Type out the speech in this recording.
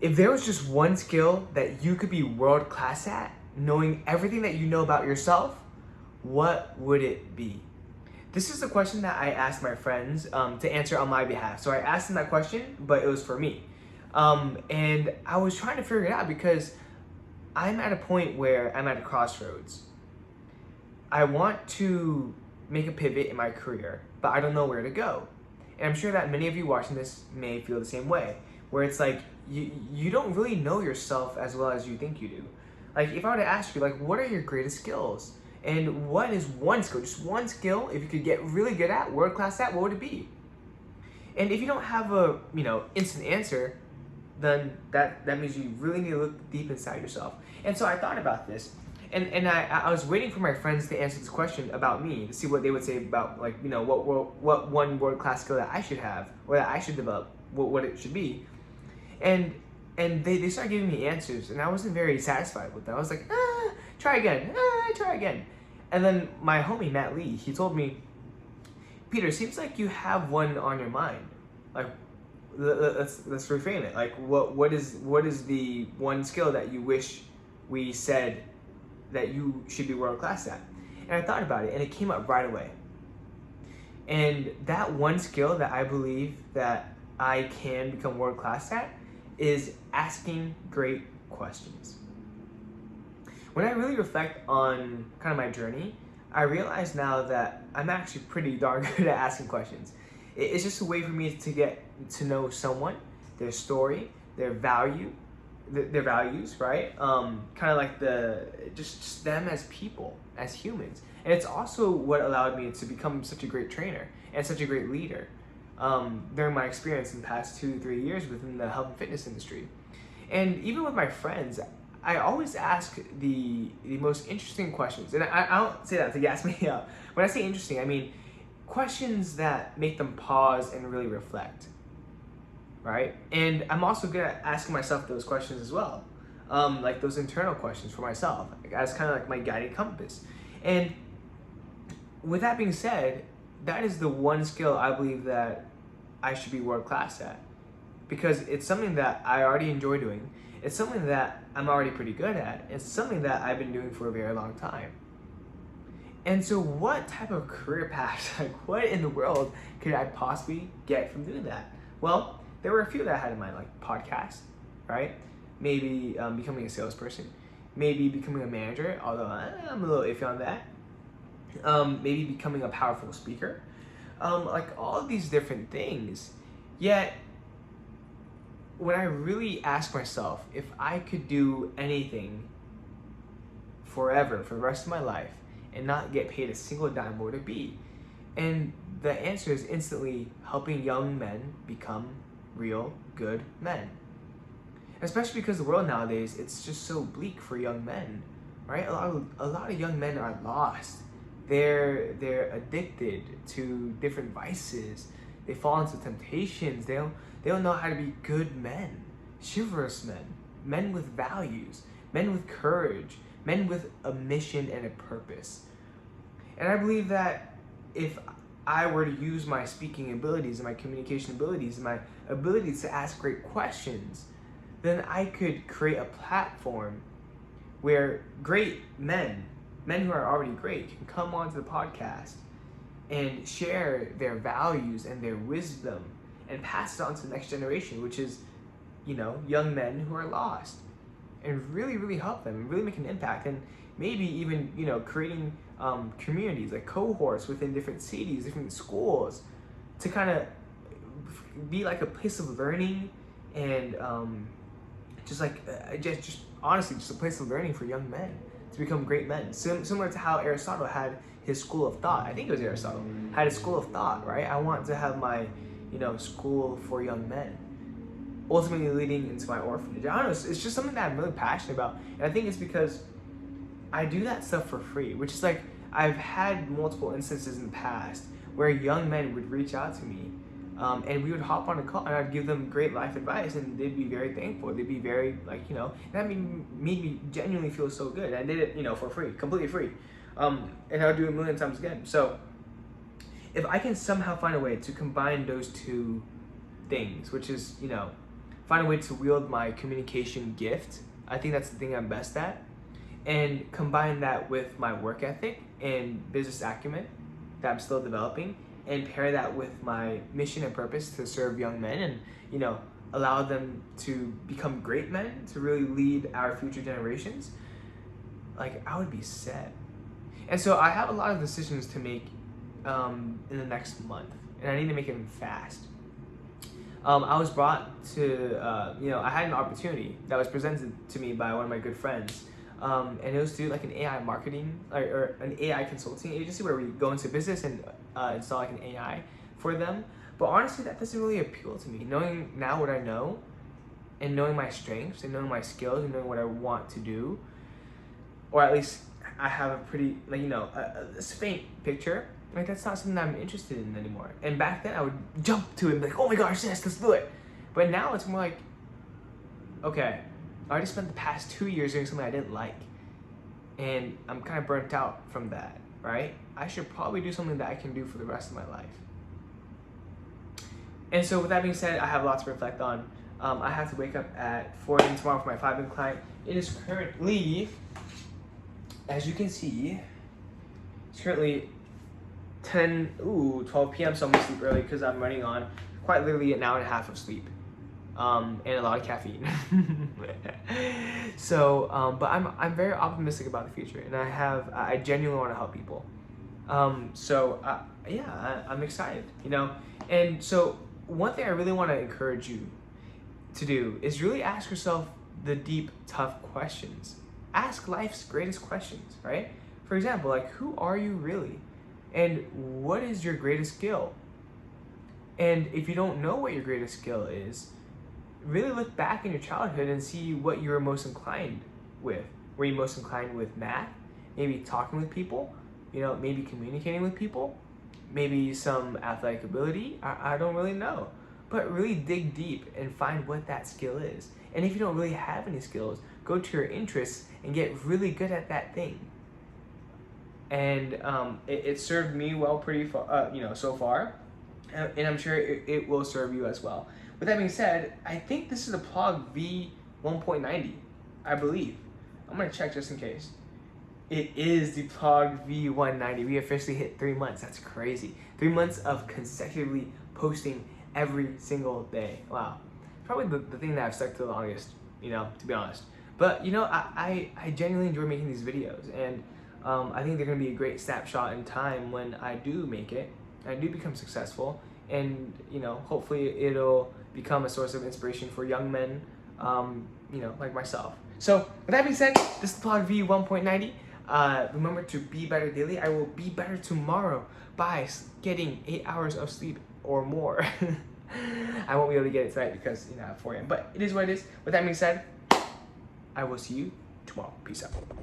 If there was just one skill that you could be world class at, knowing everything that you know about yourself, what would it be? This is a question that I asked my friends to answer on my behalf. So I asked them that question, but it was for me. And I was trying to figure it out because I'm at a point where I'm at a crossroads. I want to make a pivot in my career, but I don't know where to go. And I'm sure that many of you watching this may feel the same way, where it's like you don't really know yourself as well as you think you do. Like if I were to ask you, like, what are your greatest skills? And what is one skill, just one skill, if you could get really good at, world class at, what would it be? And if you don't have a, instant answer, then that means you really need to look deep inside yourself. And so I thought about this, and I was waiting for my friends to answer this question about me, to see what they would say about, like, what one world class skill that I should have, or that I should develop, what it should be. And they started giving me answers, and I wasn't very satisfied with them. I was like, try again. And then my homie, Matt Lee, he told me, Peter, seems like you have one on your mind. Like, let's reframe it. Like, what is the one skill that you wish we said that you should be world class at? And I thought about it, and it came up right away. And that one skill that I believe that I can become world class at is asking great questions. When I really reflect on kind of my journey, I realize now that I'm actually pretty darn good at asking questions. It's just a way for me to get to know someone, their story, their values, right? Kind of like just them as people, as humans. And it's also what allowed me to become such a great trainer and such a great leader during my experience in the past 2-3 years within the health and fitness industry. And even with my friends, I always ask the most interesting questions. And I don't say that to gas me up. When I say interesting, I mean questions that make them pause and really reflect, right? And I'm also good at asking myself those questions as well, like those internal questions for myself, as kind of like my guiding compass. And with that being said, that is the one skill I believe that I should be world class at, because it's something that I already enjoy doing. It's something that I'm already pretty good at. It's something that I've been doing for a very long time. And so what type of career path, like what in the world could I possibly get from doing that? Well, there were a few that I had in mind, like podcast, right? Maybe becoming a salesperson, maybe becoming a manager, although I'm a little iffy on that. Maybe becoming a powerful speaker, like all of these different things. Yet, when I really ask myself if I could do anything forever, for the rest of my life, and not get paid a single dime, what would it be? And the answer is instantly helping young men become real good men. Especially because the world nowadays, it's just so bleak for young men, right? A lot of young men are lost. They're addicted to different vices. They fall into temptations. They don't know how to be good men, chivalrous men, men with values, men with courage, men with a mission and a purpose. And I believe that if I were to use my speaking abilities and my communication abilities and my ability to ask great questions, then I could create a platform where great men who are already great, can come onto the podcast and share their values and their wisdom and pass it on to the next generation, which is, young men who are lost, and really, really help them and really make an impact. And maybe even, creating communities, like cohorts within different cities, different schools, to kind of be like a place of learning and just honestly, just a place of learning for young men to become great men. Similar to how Aristotle had his school of thought. I think it was Aristotle had his school of thought, right? I want to have my, school for young men, ultimately leading into my orphanage. I don't know, it's just something that I'm really passionate about. And I think it's because I do that stuff for free, which is like, I've had multiple instances in the past where young men would reach out to me, and we would hop on a call, and I'd give them great life advice, and they'd be very thankful. They'd be very, that made me genuinely feel so good. And I did it, for free, completely free. And I'll do it a million times again. So if I can somehow find a way to combine those two things, which is, find a way to wield my communication gift. I think that's the thing I'm best at. And combine that with my work ethic and business acumen that I'm still developing, and pair that with my mission and purpose to serve young men and, you know, allow them to become great men, to really lead our future generations. Like, I would be set. And so I have a lot of decisions to make in the next month, and I need to make them fast. I was brought to, you know, I had an opportunity that was presented to me by one of my good friends. And it was through like an AI marketing or an AI consulting agency where we go into business and install like an AI for them. But honestly, that doesn't really appeal to me. Knowing now what I know, and knowing my strengths, and knowing my skills, and knowing what I want to do, or at least I have a pretty, like, you know, a faint picture. Like, that's not something that I'm interested in anymore. And back then I would jump to it and be like, oh my gosh, yes, let's do it. But now it's more like, okay, I already spent the past 2 years doing something I didn't like, and I'm kind of burnt out from that, right? I should probably do something that I can do for the rest of my life. And so with that being said, I have lots to reflect on. I have to wake up at 4 a.m. tomorrow for my 5 a.m. client. It is currently, as you can see, it's currently 12 p.m. so I'm gonna sleep early because I'm running on quite literally an hour and a half of sleep. And a lot of caffeine. So, but I'm very optimistic about the future, and I genuinely want to help people. Yeah, I'm excited, you know. And so one thing I really want to encourage you to do is really ask yourself the deep, tough questions. Ask life's greatest questions, right? For example, like, who are you really? And what is your greatest skill? And if you don't know what your greatest skill is, really look back in your childhood and see what you were most inclined with. Were you most inclined with math? Maybe talking with people? You know, maybe communicating with people? Maybe some athletic ability? I don't really know. But really dig deep and find what that skill is. And if you don't really have any skills, go to your interests and get really good at that thing. And it served me well pretty far, you know, so far. And I'm sure it will serve you as well. With that being said, I think this is the PLOG V1.90, I believe. I'm gonna check just in case. It is the PLOG V190. We officially hit 3 months. That's crazy. 3 months of consecutively posting every single day. Wow. Probably the thing that I've stuck to the longest, you know, to be honest. But, you know, I genuinely enjoy making these videos, and I think they're gonna be a great snapshot in time when I do make it, I do become successful, and, you know, hopefully it'll become a source of inspiration for young men, you know, like myself. So with that being said, this is the PLOG V1.90. Remember to be better daily. I will be better tomorrow by getting 8 hours of sleep or more. I won't be able to get it tonight because, you know, at 4 a.m. But it is what it is. With that being said, I will see you tomorrow. Peace out.